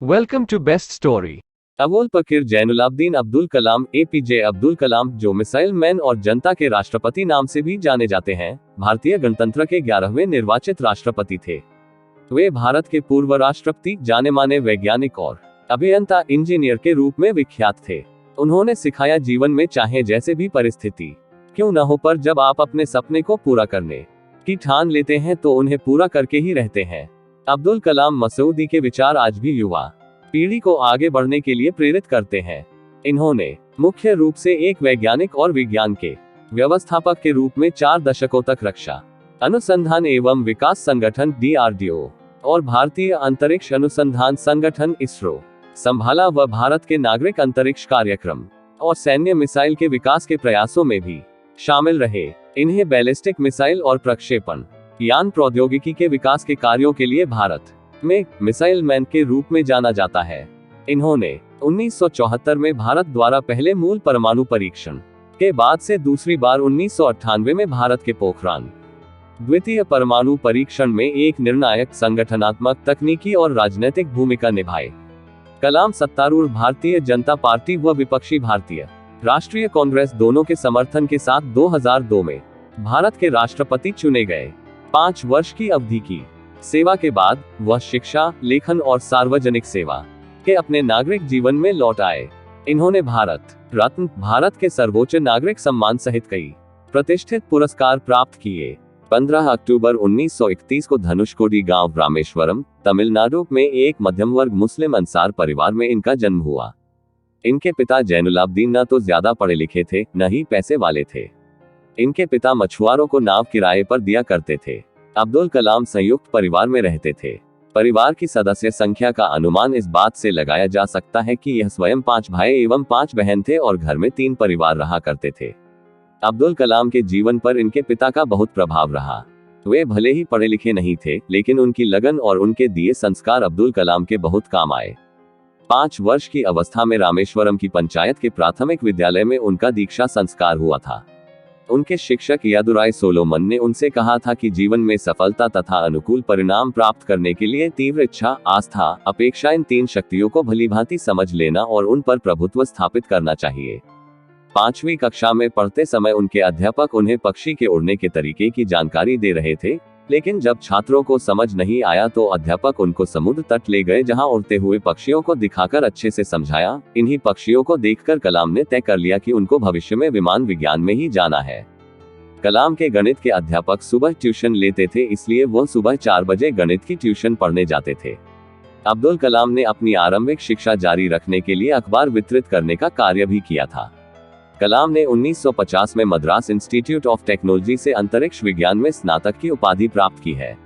Welcome to Best Story. अवोल फकीर Jainulabdeen Abdul Kalam APJ Abdul Kalam, जो missile man और जनता के राष्ट्रपति नाम से भी जाने जाते हैं, भारतीय गणतंत्र के 11वें निर्वाचित राष्ट्रपति थे। वे भारत के पूर्व राष्ट्रपति, जाने माने वैज्ञानिक और अभियंता इंजीनियर के रूप में विख्यात थे। उन्होंने सिखाया, जीवन में चाहे जैसे भी परिस्थिति क्यों न हो, पर जब आप अपने सपने को पूरा करने की ठान लेते हैं तो उन्हें पूरा करके ही रहते हैं। अब्दुल कलाम मसूदी के विचार आज भी युवा पीढ़ी को आगे बढ़ने के लिए प्रेरित करते हैं। इन्होंने मुख्य रूप से एक वैज्ञानिक और विज्ञान के व्यवस्थापक के रूप में 4 दशकों तक रक्षा अनुसंधान एवं विकास संगठन DRDO और भारतीय अंतरिक्ष अनुसंधान संगठन ISRO संभाला व भारत के नागरिक अंतरिक्ष कार्यक्रम और सैन्य मिसाइल के विकास के प्रयासों में भी शामिल रहे। इन्हें बैलिस्टिक मिसाइल और प्रक्षेपण यान प्रौद्योगिकी के विकास के कार्यों के लिए भारत में मिसाइल मैन के रूप में जाना जाता है। इन्होंने 1974 में भारत द्वारा पहले मूल परमाणु परीक्षण के बाद से दूसरी बार 1998 में भारत के पोखरान द्वितीय परमाणु परीक्षण में एक निर्णायक संगठनात्मक, तकनीकी और राजनीतिक भूमिका निभाई। कलाम सत्तारूढ़ भारतीय जनता पार्टी व विपक्षी भारतीय राष्ट्रीय कांग्रेस दोनों के समर्थन के साथ 2002 में भारत के राष्ट्रपति चुने गए। 5 वर्ष की अवधि की सेवा के बाद वह शिक्षा, लेखन और सार्वजनिक सेवा के अपने नागरिक जीवन में लौट आए। इन्होंने भारत रत्न, भारत के सर्वोच्च नागरिक सम्मान सहित कई प्रतिष्ठित पुरस्कार प्राप्त किए। 15 अक्टूबर 1931 को धनुषकोडी गांव रामेश्वरम, तमिलनाडु में एक मध्यम वर्ग मुस्लिम अंसार परिवार में इनका जन्म हुआ। इनके पिता जैनुलाब्दीन न तो ज्यादा पढ़े लिखे थे, न ही पैसे वाले थे। इनके पिता मछुआरों को नाव किराए पर दिया करते थे। अब्दुल कलाम संयुक्त परिवार में रहते थे। परिवार की सदस्य संख्या का अनुमान इस बात से लगाया जा सकता है कि यह स्वयं 5 भाई एवं 5 बहन थे और घर में 3 परिवार रहा करते थे। अब्दुल कलाम के जीवन पर इनके पिता का बहुत प्रभाव रहा। वे भले ही पढ़े लिखे नहीं थे, लेकिन उनकी लगन और उनके दिए संस्कार अब्दुल कलाम के बहुत काम आए। 5 वर्ष की अवस्था में रामेश्वरम की पंचायत के प्राथमिक विद्यालय में उनका दीक्षा संस्कार हुआ था। उनके शिक्षक यादुराय सोलोमन ने उनसे कहा था कि जीवन में सफलता तथा अनुकूल परिणाम प्राप्त करने के लिए तीव्र इच्छा, आस्था, अपेक्षा, इन 3 शक्तियों को भलीभांति समझ लेना और उन पर प्रभुत्व स्थापित करना चाहिए। 5वीं कक्षा में पढ़ते समय उनके अध्यापक उन्हें पक्षी के उड़ने के तरीके की जानकारी दे रहे थे, लेकिन जब छात्रों को समझ नहीं आया तो अध्यापक उनको समुद्र तट ले गए, जहां उड़ते हुए पक्षियों को दिखाकर अच्छे से समझाया। इन्हीं पक्षियों को देखकर कलाम ने तय कर लिया कि उनको भविष्य में विमान विज्ञान में ही जाना है। कलाम के गणित के अध्यापक सुबह ट्यूशन लेते थे, इसलिए वह सुबह 4 बजे गणित की ट्यूशन पढ़ने जाते थे। अब्दुल कलाम ने अपनी आरंभिक शिक्षा जारी रखने के लिए अखबार वितरित करने का कार्य भी किया था। कलाम ने 1950 में मद्रास इंस्टीट्यूट ऑफ टेक्नोलॉजी से अंतरिक्ष विज्ञान में स्नातक की उपाधि प्राप्त की है।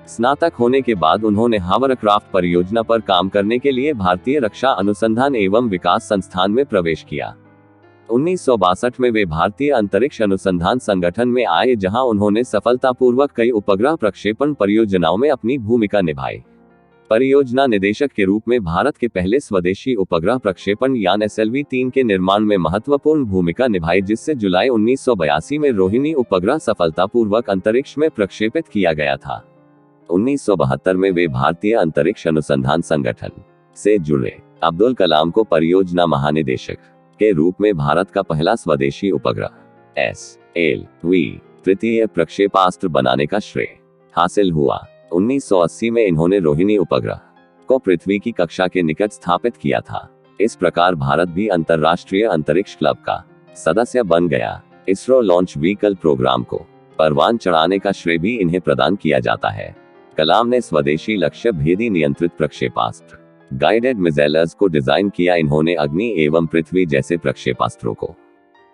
स्नातक होने के बाद उन्होंने हावरक्राफ्ट परियोजना पर काम करने के लिए भारतीय रक्षा अनुसंधान एवं विकास संस्थान में प्रवेश किया। 1962 में वे भारतीय अंतरिक्ष अनुसंधान संगठन में आए, जहां उन्होंने सफलतापूर्वक कई उपग्रह प्रक्षेपण परियोजनाओं में अपनी भूमिका निभाई। परियोजना निदेशक के रूप में भारत के पहले स्वदेशी उपग्रह प्रक्षेपण यान SLV-3 के निर्माण में महत्वपूर्ण भूमिका निभाई, जिससे जुलाई 1982 में रोहिणी उपग्रह सफलतापूर्वक अंतरिक्ष में प्रक्षेपित किया गया था। 1972 में वे भारतीय अंतरिक्ष अनुसंधान संगठन से जुड़े। अब्दुल कलाम को परियोजना महानिदेशक के रूप में भारत का पहला स्वदेशी उपग्रह SLV तृतीय प्रक्षेपास्त्र बनाने का श्रेय हासिल हुआ। 1980 में इन्होंने रोहिणी उपग्रह को पृथ्वी की कक्षा के निकट स्थापित किया था। इस प्रकार भारत भी अंतर्राष्ट्रीय अंतरिक्ष क्लब का सदस्य बन गया। इसरो लॉन्च व्हीकल प्रोग्राम को परवान चढ़ाने का श्रेय भी इन्हें प्रदान किया जाता है। कलाम ने स्वदेशी लक्ष्य भेदी नियंत्रित प्रक्षेपास्त्र गाइडेड मिसाइल्स को डिजाइन किया। इन्होंने अग्नि एवं पृथ्वी जैसे प्रक्षेपास्त्रों को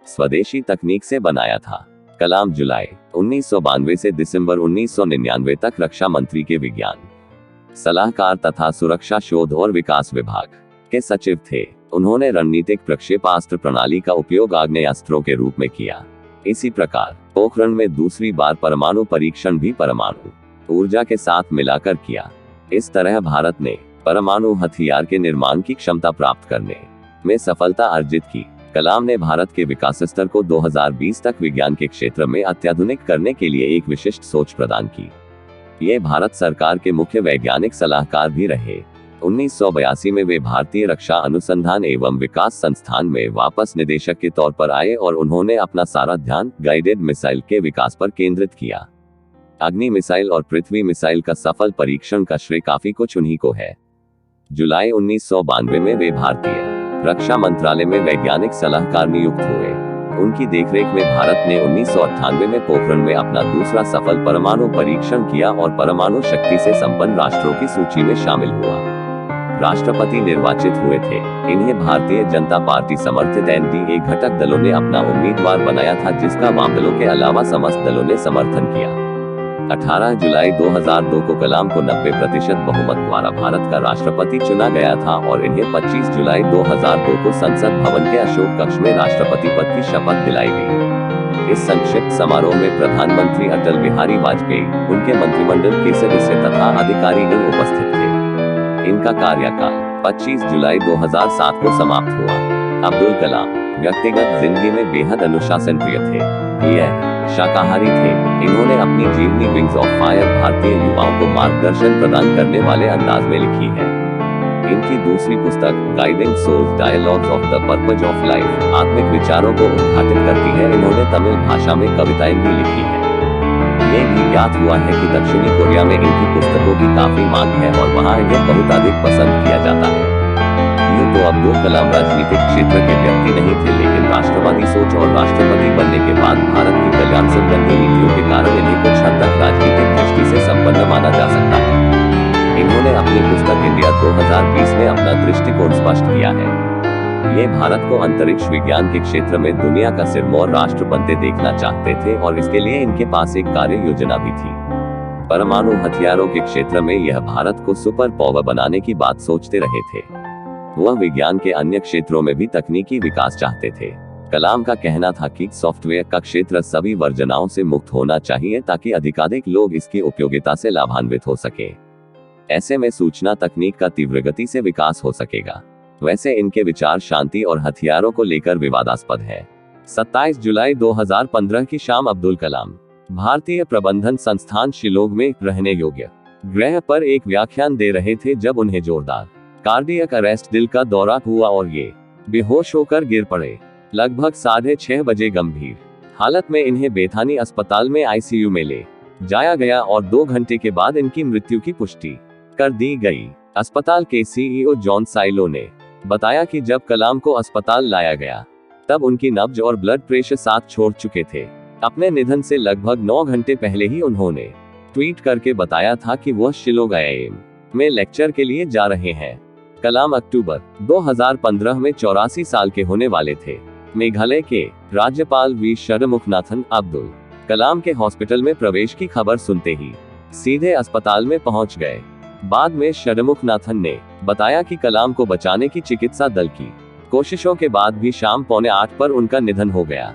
स्वदेशी तकनीक से बनाया था। कलाम जुलाई 1992 से दिसंबर 1999 तक रक्षा मंत्री के विज्ञान सलाहकार तथा सुरक्षा शोध और विकास विभाग के सचिव थे। उन्होंने रणनीतिक प्रक्षेपास्त्र प्रणाली का उपयोग आग्नेयास्त्रों के रूप में किया। इसी प्रकार पोखरण में दूसरी बार परमाणु परीक्षण भी परमाणु ऊर्जा के साथ मिलाकर किया। इस तरह भारत ने परमाणु हथियार के निर्माण की क्षमता प्राप्त करने में सफलता अर्जित की। कलाम ने भारत के विकास स्तर को 2020 तक विज्ञान के क्षेत्र में अत्याधुनिक करने के लिए एक विशिष्ट सोच प्रदान की। ये भारत सरकार के मुख्य वैज्ञानिक सलाहकार भी रहे। 1982 में वे भारतीय रक्षा अनुसंधान एवं विकास संस्थान में वापस निदेशक के तौर पर आए और उन्होंने अपना सारा ध्यान गाइडेड मिसाइल के विकास पर केंद्रित किया। अग्नि मिसाइल और पृथ्वी मिसाइल का सफल परीक्षण का श्रेय काफी कुछ उन्हीं को है। जुलाई 1992 में वे भारतीय रक्षा मंत्रालय में वैज्ञानिक सलाहकार नियुक्त हुए। उनकी देखरेख में भारत ने 1998 में पोखरण में अपना दूसरा सफल परमाणु परीक्षण किया और परमाणु शक्ति से संपन्न राष्ट्रों की सूची में शामिल हुआ। राष्ट्रपति निर्वाचित हुए थे। इन्हें भारतीय जनता पार्टी समर्थित एनडीए घटक दलों ने अपना उम्मीदवार बनाया था, जिसका वाम दलों के अलावा समस्त दलों ने समर्थन किया। 18 जुलाई 2002 को कलाम को 90% बहुमत द्वारा भारत का राष्ट्रपति चुना गया था और इन्हें 25 जुलाई 2002 को संसद भवन के अशोक कक्ष में राष्ट्रपति पद की शपथ दिलाई गई। इस संक्षिप्त समारोह में प्रधानमंत्री अटल बिहारी वाजपेयी, उनके मंत्रिमंडल के सदस्य तथा अधिकारीगण उपस्थित थे। इनका कार्यकाल 25 जुलाई 2007 को समाप्त हुआ। अब्दुल कलाम व्यक्तिगत जिंदगी में बेहद अनुशासन प्रिय थे। यह शाकाहारी थे। इन्होंने अपनी जीवनी विंग्स ऑफ फायर भारतीय युवाओं को मार्गदर्शन प्रदान करने वाले अंदाज में लिखी है। इनकी दूसरी पुस्तक guiding souls dialogues of the purpose of life आत्मिक विचारों को उद्घाटित करती है। इन्होंने तमिल भाषा में कविताएं भी लिखी है। ये भी ज्ञात हुआ है कि दक्षिणी कोरिया में इनकी पुस्तकों की काफी मांग है और वहाँ इन्हें बहुत अधिक पसंद किया जाता है। यूँ तो अब्दुल कलाम राजनीतिक क्षेत्र के व्यक्ति नहीं थे, लेकिन राष्ट्रवादी सोच और राष्ट्रपति बनने के बाद भारत की कल्याण संबंधी नीतियों के कारण इन्हें कुछ हद तक राजनीतिक दृष्टि से संपन्न माना जा सकता है। इन्होंने अपनी पुस्तक इंडिया 2020 में अपना दृष्टिकोण स्पष्ट किया है। ये भारत को अंतरिक्ष विज्ञान के क्षेत्र में दुनिया का सिरमौर राष्ट्र बनते देखना चाहते थे और इसके लिए इनके पास एक कार्य योजना भी थी। परमाणु हथियारों के क्षेत्र में यह भारत को सुपर पावर बनाने की बात सोचते रहे थे। वह विज्ञान के अन्य क्षेत्रों में भी तकनीकी विकास चाहते थे। कलाम का कहना था कि सॉफ्टवेयर का क्षेत्र सभी वर्जनाओं से मुक्त होना चाहिए ताकि अधिकाधिक लोग इसकी उपयोगिता से लाभान्वित हो सके। ऐसे में सूचना तकनीक का तीव्र गति से विकास हो सकेगा। वैसे इनके विचार शांति और हथियारों को लेकर विवादास्पद है। 27 जुलाई 2015 की शाम अब्दुल कलाम भारतीय प्रबंधन संस्थान शिलोंग में रहने योग्य ग्रह पर एक व्याख्यान दे रहे थे जब उन्हें जोरदार कार्डियक अरेस्ट दिल का दौरा हुआ और ये बेहोश होकर गिर पड़े। लगभग 6:30 बजे गंभीर हालत में इन्हें बेथानी अस्पताल में आईसीयू में ले जाया गया और 2 घंटे के बाद इनकी मृत्यु की पुष्टि कर दी गई। अस्पताल के सीईओ जॉन साइलो ने बताया कि जब कलाम को अस्पताल लाया गया तब उनकी नब्ज और ब्लड प्रेशर साथ छोड़ चुके थे। अपने निधन से लगभग 9 घंटे पहले ही उन्होंने ट्वीट करके बताया था कि वह शिलोंग आईआईएम में लेक्चर के लिए जा रहे हैं। कलाम अक्टूबर 2015 में 84 साल के होने वाले थे। मेघालय के राज्यपाल वी षणमुखनाथन अब्दुल कलाम के हॉस्पिटल में प्रवेश की खबर सुनते ही सीधे अस्पताल में पहुंच गए। बाद में षणमुखनाथन ने बताया कि कलाम को बचाने की चिकित्सा दल की कोशिशों के बाद भी शाम 7:45 पर उनका निधन हो गया।